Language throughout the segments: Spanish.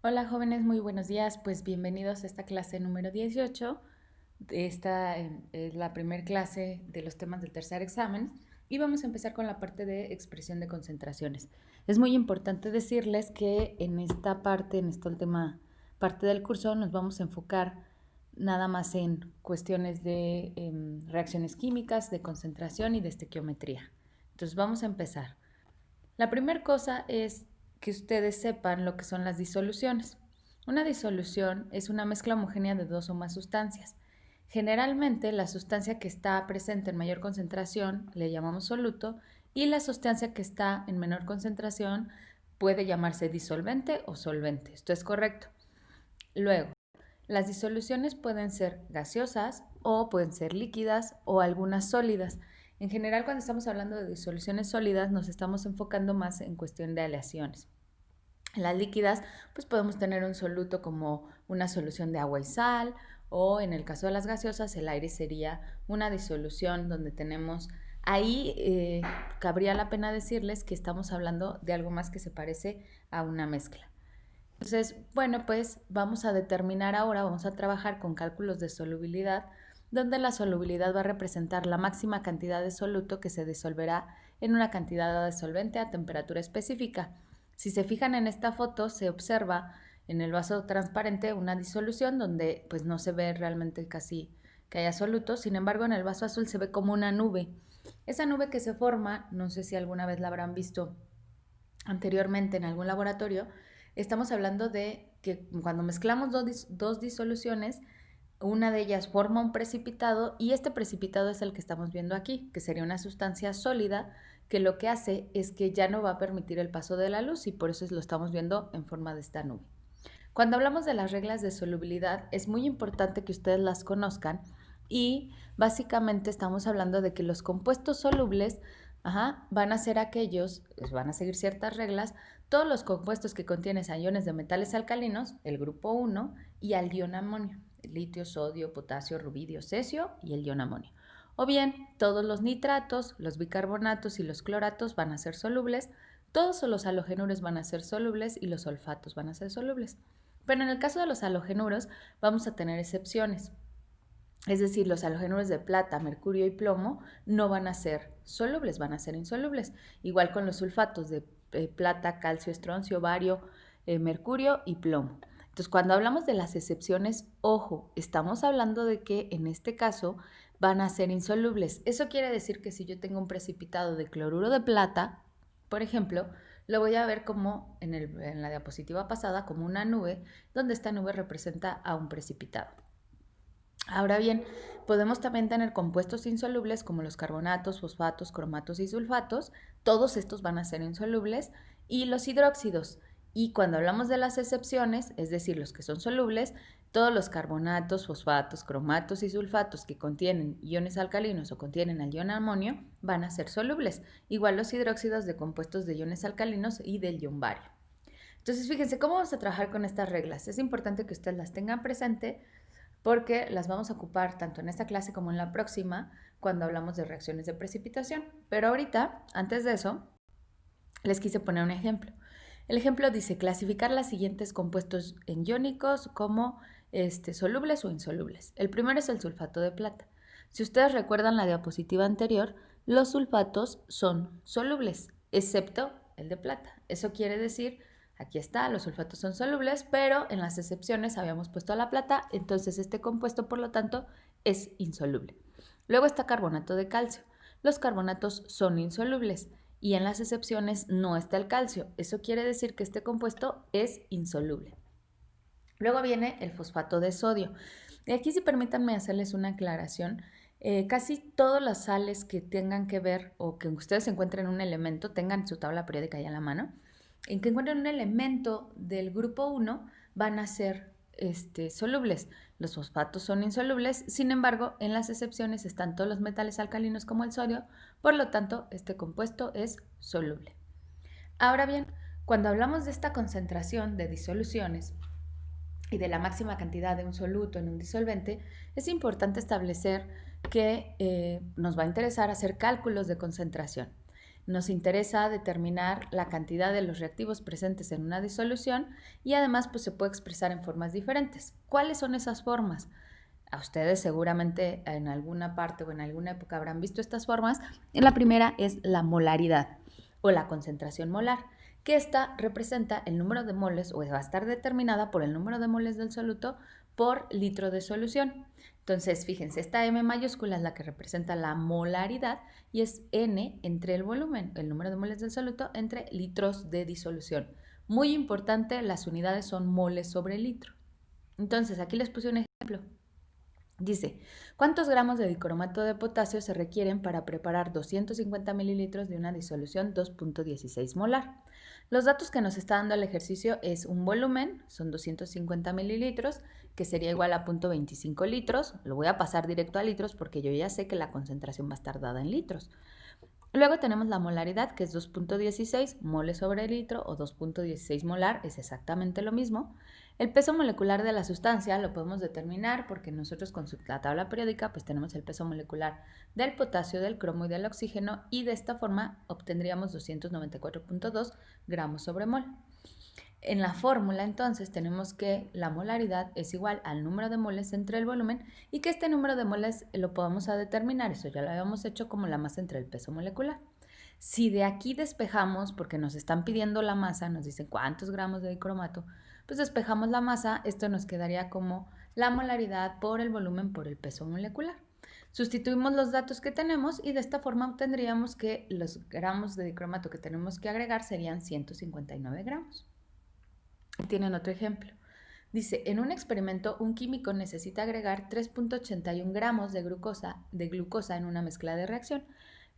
Hola jóvenes, muy buenos días. Pues bienvenidos a esta clase número 18. Esta es la primera clase de los temas del tercer examen y vamos a empezar con la parte de expresión de concentraciones. Es muy importante decirles que en esta parte, en esta última parte del curso, nos vamos a enfocar nada más en cuestiones de reacciones químicas, de concentración y de estequiometría. Entonces vamos a empezar. La primera cosa es que ustedes sepan lo que son las disoluciones. Una disolución es una mezcla homogénea de dos o más sustancias. Generalmente la sustancia que está presente en mayor concentración le llamamos soluto y la sustancia que está en menor concentración puede llamarse disolvente o solvente. Esto es correcto. Luego, las disoluciones pueden ser gaseosas o pueden ser líquidas o algunas sólidas. En general, cuando estamos hablando de disoluciones sólidas, nos estamos enfocando más en cuestión de aleaciones. En las líquidas, pues podemos tener un soluto como una solución de agua y sal, o en el caso de las gaseosas, el aire sería una disolución donde tenemos ahí, cabría la pena decirles que estamos hablando de algo más que se parece a una mezcla. Entonces, bueno, pues vamos a determinar ahora, vamos a trabajar con cálculos de solubilidad, donde la solubilidad va a representar la máxima cantidad de soluto que se disolverá en una cantidad de solvente a temperatura específica. Si se fijan en esta foto, se observa en el vaso transparente una disolución donde pues no se ve realmente casi que haya soluto, sin embargo en el vaso azul se ve como una nube. Esa nube que se forma, no sé si alguna vez la habrán visto anteriormente en algún laboratorio, estamos hablando de que cuando mezclamos dos disoluciones, una de ellas forma un precipitado y este precipitado es el que estamos viendo aquí, que sería una sustancia sólida que lo que hace es que ya no va a permitir el paso de la luz y por eso lo estamos viendo en forma de esta nube. Cuando hablamos de las reglas de solubilidad, es muy importante que ustedes las conozcan y básicamente estamos hablando de que los compuestos solubles van a ser aquellos, les van a seguir ciertas reglas, todos los compuestos que contienen iones de metales alcalinos, el grupo 1, y al ion amonio, litio, sodio, potasio, rubidio, cesio y el ion amonio. O bien, todos los nitratos, los bicarbonatos y los cloratos van a ser solubles, todos los halogenuros van a ser solubles y los sulfatos van a ser solubles. Pero en el caso de los halogenuros vamos a tener excepciones. Es decir, los halogenuros de plata, mercurio y plomo no van a ser solubles, van a ser insolubles. Igual con los sulfatos de plata, calcio, estroncio, bario, mercurio y plomo. Entonces, cuando hablamos de las excepciones, ojo, estamos hablando de que en este caso van a ser insolubles. Eso quiere decir que si yo tengo un precipitado de cloruro de plata, por ejemplo, lo voy a ver como en la diapositiva pasada, como una nube, donde esta nube representa a un precipitado. Ahora bien, podemos también tener compuestos insolubles como los carbonatos, fosfatos, cromatos y sulfatos. Todos estos van a ser insolubles. Y los hidróxidos. Y cuando hablamos de las excepciones, es decir, los que son solubles, todos los carbonatos, fosfatos, cromatos y sulfatos que contienen iones alcalinos o contienen el ion amonio van a ser solubles. Igual los hidróxidos de compuestos de iones alcalinos y del ion bario. Entonces, fíjense cómo vamos a trabajar con estas reglas. Es importante que ustedes las tengan presente porque las vamos a ocupar tanto en esta clase como en la próxima cuando hablamos de reacciones de precipitación. Pero ahorita, antes de eso, les quise poner un ejemplo. El ejemplo dice clasificar los siguientes compuestos en iónicos como solubles o insolubles. El primero es el sulfato de plata. Si ustedes recuerdan la diapositiva anterior, los sulfatos son solubles, excepto el de plata. Eso quiere decir, aquí está, los sulfatos son solubles, pero en las excepciones habíamos puesto la plata, entonces este compuesto, por lo tanto, es insoluble. Luego está carbonato de calcio. Los carbonatos son insolubles y en las excepciones no está el calcio. Eso quiere decir que este compuesto es insoluble. Luego viene el fosfato de sodio. Y aquí sí permítanme hacerles una aclaración. Casi todas las sales que tengan que ver o que ustedes encuentren un elemento, tengan su tabla periódica ya en la mano, en que encuentren un elemento del grupo 1 van a ser solubles. Los fosfatos son insolubles, sin embargo, en las excepciones están todos los metales alcalinos como el sodio, por lo tanto, este compuesto es soluble. Ahora bien, cuando hablamos de esta concentración de disoluciones y de la máxima cantidad de un soluto en un disolvente, es importante establecer que nos va a interesar hacer cálculos de concentración. Nos interesa determinar la cantidad de los reactivos presentes en una disolución y además pues se puede expresar en formas diferentes. ¿Cuáles son esas formas? A ustedes seguramente en alguna parte o en alguna época habrán visto estas formas. La primera es la molaridad o la concentración molar, que esta representa el número de moles o va a estar determinada por el número de moles del soluto por litro de solución. Entonces, fíjense, esta M mayúscula es la que representa la molaridad y es N entre el volumen, el número de moles del soluto, entre litros de disolución. Muy importante, las unidades son moles sobre litro. Entonces, aquí les puse un ejemplo. Dice, ¿cuántos gramos de dicromato de potasio se requieren para preparar 250 mililitros de una disolución 2.16 molar? Los datos que nos está dando el ejercicio es un volumen, son 250 mililitros, que sería igual a 0.25 litros. Lo voy a pasar directo a litros porque yo ya sé que la concentración va a estar dada en litros. Luego tenemos la molaridad, que es 2.16 moles sobre litro o 2.16 molar, es exactamente lo mismo. El peso molecular de la sustancia lo podemos determinar porque nosotros con la tabla periódica pues tenemos el peso molecular del potasio, del cromo y del oxígeno y de esta forma obtendríamos 294.2 gramos sobre mol. En la fórmula entonces tenemos que la molaridad es igual al número de moles entre el volumen y que este número de moles lo podemos determinar, eso ya lo habíamos hecho como la masa entre el peso molecular. Si de aquí despejamos, porque nos están pidiendo la masa, nos dicen cuántos gramos de dicromato, pues despejamos la masa, esto nos quedaría como la molaridad por el volumen por el peso molecular. Sustituimos los datos que tenemos y de esta forma obtendríamos que los gramos de dicromato que tenemos que agregar serían 159 gramos. Tienen otro ejemplo. Dice, en un experimento un químico necesita agregar 3.81 gramos de glucosa en una mezcla de reacción.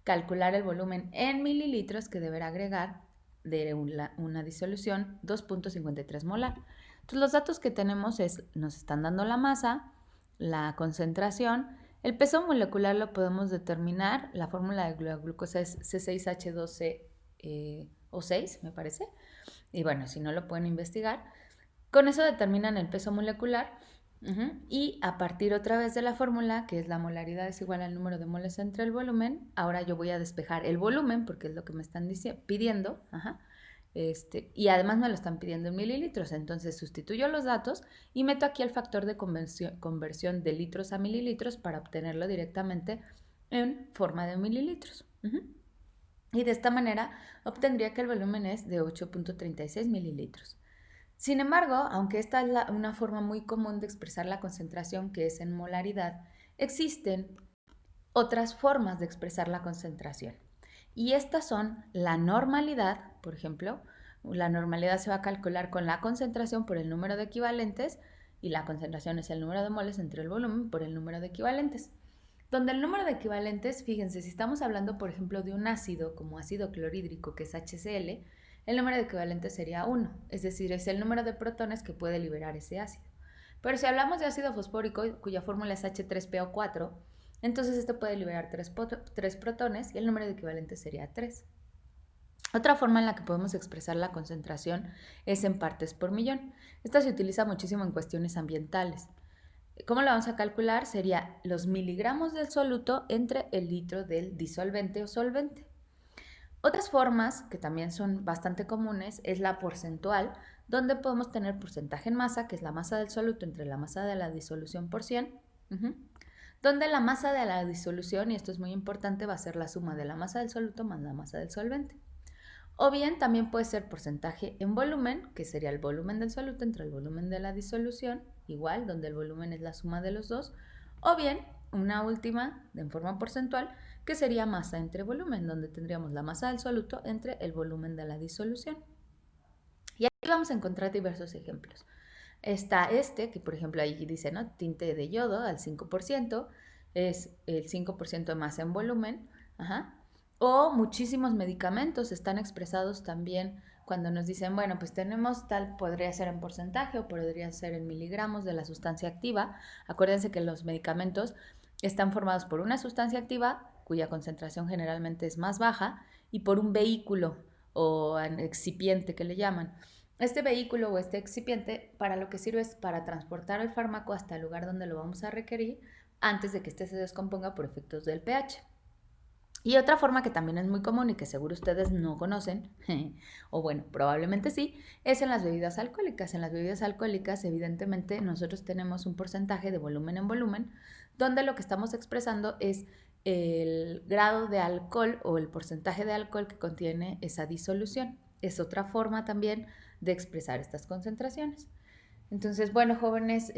Calcular el volumen en mililitros que deberá agregar de una disolución 2.53 molar. Entonces los datos que tenemos nos están dando la masa, la concentración, el peso molecular lo podemos determinar, la fórmula de la glucosa es C6H12O6, me parece, y bueno, si no lo pueden investigar. Con eso determinan el peso molecular y a partir otra vez de la fórmula, que es la molaridad es igual al número de moles entre el volumen, ahora yo voy a despejar el volumen porque es lo que me están pidiendo, y además me lo están pidiendo en mililitros, entonces sustituyo los datos y meto aquí el factor de conversión de litros a mililitros para obtenerlo directamente en forma de mililitros. Y de esta manera obtendría que el volumen es de 8.36 mililitros. Sin embargo, aunque esta es una forma muy común de expresar la concentración, que es en molaridad, existen otras formas de expresar la concentración. Y estas son la normalidad, por ejemplo. La normalidad se va a calcular con la concentración por el número de equivalentes y la concentración es el número de moles entre el volumen por el número de equivalentes. Donde el número de equivalentes, fíjense, si estamos hablando, por ejemplo, de un ácido como ácido clorhídrico, que es HCl, el número de equivalentes sería 1, es decir, es el número de protones que puede liberar ese ácido. Pero si hablamos de ácido fosfórico, cuya fórmula es H3PO4, entonces este puede liberar 3 protones y el número de equivalentes sería 3. Otra forma en la que podemos expresar la concentración es en partes por millón. Esta se utiliza muchísimo en cuestiones ambientales. ¿Cómo lo vamos a calcular? Sería los miligramos del soluto entre el litro del disolvente o solvente. Otras formas, que también son bastante comunes, es la porcentual, donde podemos tener porcentaje en masa, que es la masa del soluto entre la masa de la disolución por 100, donde la masa de la disolución, y esto es muy importante, va a ser la suma de la masa del soluto más la masa del solvente. O bien también puede ser porcentaje en volumen, que sería el volumen del soluto entre el volumen de la disolución, igual, donde el volumen es la suma de los dos. O bien, una última, en forma porcentual, que sería masa entre volumen, donde tendríamos la masa del soluto entre el volumen de la disolución. Y aquí vamos a encontrar diversos ejemplos. Está que por ejemplo ahí dice, ¿no? Tinte de yodo al 5%, es el 5% de masa en volumen, O muchísimos medicamentos están expresados también cuando nos dicen, bueno, pues tenemos tal, podría ser en porcentaje o podría ser en miligramos de la sustancia activa. Acuérdense que los medicamentos están formados por una sustancia activa, cuya concentración generalmente es más baja, y por un vehículo o excipiente que le llaman. Este vehículo o este excipiente para lo que sirve es para transportar el fármaco hasta el lugar donde lo vamos a requerir antes de que éste se descomponga por efectos del pH. Y otra forma que también es muy común y que seguro ustedes no conocen, o bueno, probablemente sí, es en las bebidas alcohólicas. En las bebidas alcohólicas, evidentemente, nosotros tenemos un porcentaje de volumen en volumen, donde lo que estamos expresando es el grado de alcohol o el porcentaje de alcohol que contiene esa disolución. Es otra forma también de expresar estas concentraciones. Entonces, bueno, jóvenes,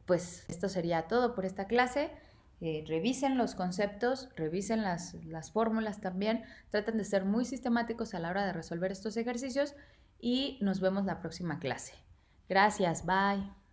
pues esto sería todo por esta clase. Revisen los conceptos, revisen las fórmulas también, traten de ser muy sistemáticos a la hora de resolver estos ejercicios y nos vemos la próxima clase. Gracias, bye.